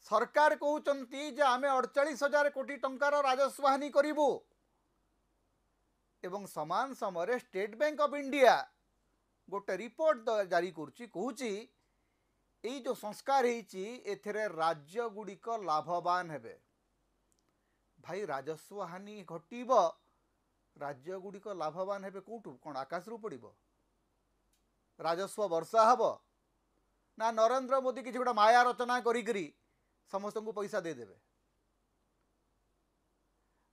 सरकार कहउचंती जे आमे 48,000 कोटी टंकार राजस्व हानि करिबु एवं समान समय स्टेट बैंक ऑफ इंडिया गोटे रिपोर्ट जारी करुच्ची कहूची यही जो संस्कार एथिरे राज्य गुड़िक लाभवान हेबे। भाई राजस्व हानि घटिब राज्य गुड़िक लाभवान हेबे कोठू कौन आकाश रु पड़िबो राजस्व वर्षा हब ना नरेंद्र मोदी किसी गोटे माया रचना करी समस्त को पैसा देदेवे।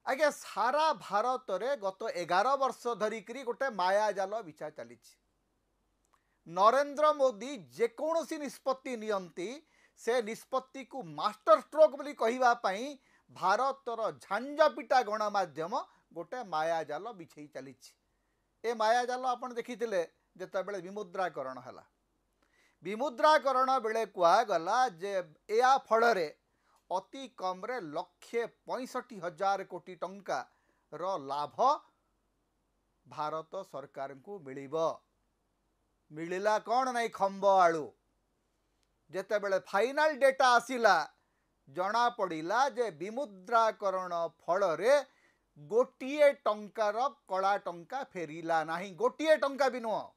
आज्ञा सारा भारत रे गत 11 वर्ष धरिकी गोटे माया जाल बिछा चली नरेंद्र मोदी जेकोसी निष्पत्ति नियंती से निष्पत्ति को मास्टर स्ट्रोक बोली कहिबा पई भारतर झांझापिटा गणमाध्यम गोटे माया जाल बिछई चली ए माया जाल आपण देखिथिले जेते बेले विमुद्राकरण हला विमुद्राकरण बेले कुआ गला जे या फल अति कम 1,65,000 कोटी टंका रो लाभ भारत सरकार को मिलिला कौन नहीं खंब आलू जेते बेले फाइनल डेटा आसिला जना पड़िला जे विमुद्राकरण फल गोटिए टंकार कला टंका फेरिला नहीं गोटिए टंका भी नुह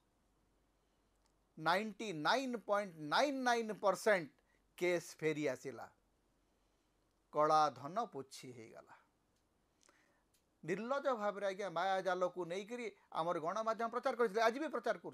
99.99% केस फेरी आसिला कला धन पोछी हो गला निर्लज भाव आज्ञा माया जाल को नहीं करी आमर गणमाध्यम प्रचार करते आज भी प्रचार कर